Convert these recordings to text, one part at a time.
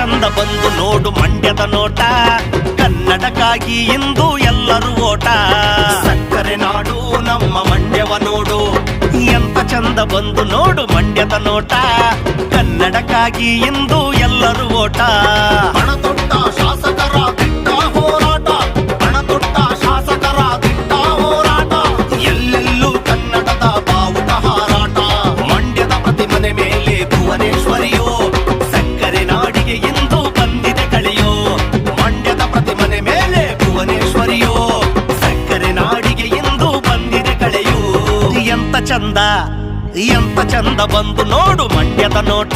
ಚಂದ ಬಂದು ನೋಡು ಮಂಡ್ಯದ ನೋಟ, ಕನ್ನಡಕ್ಕಾಗಿ ಇಂದು ಎಲ್ಲರೂ ಓಟ. ಸಕ್ಕರೆ ನಾಡು ನಮ್ಮ ಮಂಡ್ಯವ ನೋಡು, ಎಂತ ಚಂದ ಬಂದು ನೋಡು ಮಂಡ್ಯದ ನೋಟ, ಕನ್ನಡಕ್ಕಾಗಿ ಇಂದು ಎಲ್ಲರೂ ಓಟ. ಹಣತೊಟ್ಟ ಶಾಸಕರ ದಿಟ್ಟ ಹೋರಾಟ, ಹಣತೊಟ್ಟ ಶಾಸಕರ ದಿಟ್ಟ ಹೋರಾಟ. ಎಲ್ಲೆಲ್ಲೂ ಕನ್ನಡದ ಬಾವುಟ ಹಾರಾಟ. ಮಂಡ್ಯದ ಪ್ರತಿಮನೆ ಮೇಲೆ ಭುವನೇಶ್ವರಿಯೋ, ಸಕ್ಕರೆ ನಾಡಿಗೆ ಇಂದು ಬಂದಿದೆ ಕಳೆಯೋ. ಮಂಡ್ಯದ ಪ್ರತಿಮನೆ ಮೇಲೆ ಭುವನೇಶ್ವರಿಯೋ, ಸಕ್ಕರೆ ನಾಡಿಗೆ ಇಂದು ಬಂದಿದೆ ಕಳೆಯೋ. ಎಂತ ಚಂದ ಎಂತ ಚಂದ ಬಂದು ನೋಡು ಮಂಡ್ಯದ ನೋಟ,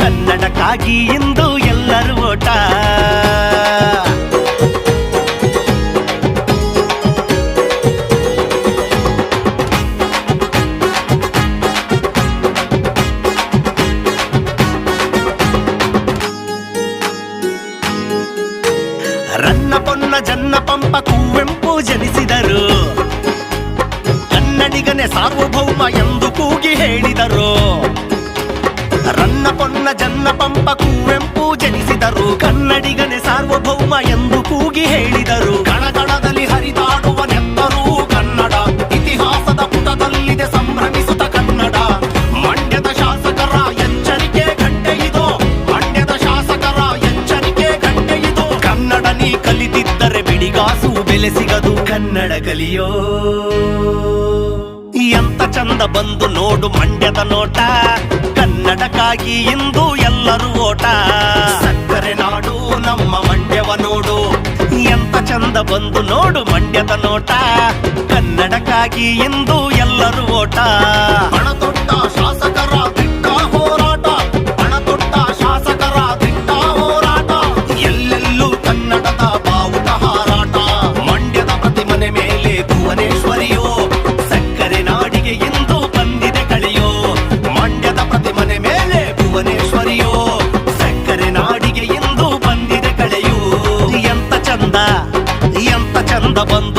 ಕನ್ನಡಕ್ಕಾಗಿ ಇಂದು ಎಲ್ಲರೂ ಓಟ. ರನ್ನ ಪೊನ್ನ ಜನ್ನ ಪಂಪ ಕುವೆಂಪು ಜನಿಸಿದರು, ಕನ್ನಡಿಗನೇ ಸಾರ್ವಭೌಮ ಎಂದು ಕೂಗಿ ಹೇಳಿದರು. ರನ್ನ ಪೊನ್ನ ಜನ್ನ ಪಂಪ ಕುವೆಂಪು ಜನಿಸಿದರು, ಕನ್ನಡಿಗನೇ ಸಾರ್ವಭೌಮ ಎಂದು ಕೂಗಿ ಹೇಳಿದರು. ಕಣಕಣದಲ್ಲಿ ಹರಿದಾಡುವ ನೆತ್ತರೂ ಕನ್ನಡ, ಇತಿಹಾಸದ ಪುಟದಲ್ಲಿದೆ ಸಂಭ್ರಮಿಸುತ್ತ ಕನ್ನಡ. ಮಂಡ್ಯದ ಶಾಸಕರ ಎಚ್ಚರಿಕೆ ಗಂಟೆ ಇದು, ಮಂಡ್ಯದ ಶಾಸಕರ ಎಚ್ಚರಿಕೆ ಗಂಟೆ ಇದು. ಕನ್ನಡ ನೀ ಕಲಿತಿದ್ದರೆ ಬಿಡಿಗಾಸು ಬೆಲೆ ಸಿಗದು, ಕನ್ನಡ ಕಲಿಯೋ. ಎಂತ ಚಂದ ಬಂದು ನೋಡು ಮಂಡ್ಯದ ನೋಟ, ಕನ್ನಡಕ್ಕಾಗಿ ಇಂದು ಎಲ್ಲರೂ ಓಟ. ಸಕ್ಕರೆ ನಾಡು ನಮ್ಮ ಮಂಡ್ಯವ ನೋಡು, ಎಂತ ಚಂದ ಬಂದು ನೋಡು ಮಂಡ್ಯದ ನೋಟ, ಕನ್ನಡಕ್ಕಾಗಿ ಇಂದು ಎಲ್ಲರೂ ಓಟ. ಹಣತೊಟ್ಟ ಶಾಸಕರ ದಿಟ್ಟ ಹೋರಾಟ, ಹಣತೊಟ್ಟ ಶಾಸಕರ ದಿಟ್ಟ ಹೋರಾಟ. ಎಲ್ಲೆಲ್ಲೂ ಕನ್ನಡದ ಬಾವುಟ ಹಾರಾಟ. ಮಂಡ್ಯದ ಪ್ರತಿಮನೆ ಮೇಲೆ ಭುವನೇಶ್ವರಿಯೋ, ಸಕ್ಕರೆ ನಾಡಿಗೆ ಇಂದು ಬಂದಿದೆ ಕಳೆಯೋ. ಮಂಡ್ಯದ ಪ್ರತಿಮನೆ ಮೇಲೆ ಭುವನೇಶ್ವರಿಯೋ, ಸಕ್ಕರೆ ನಾಡಿಗೆ ಇಂದು ಬಂದಿದೆ ಕಳೆಯೋ. ಎಂತ ಚಂದ ಎಂತ ಚಂದ ಬಂದು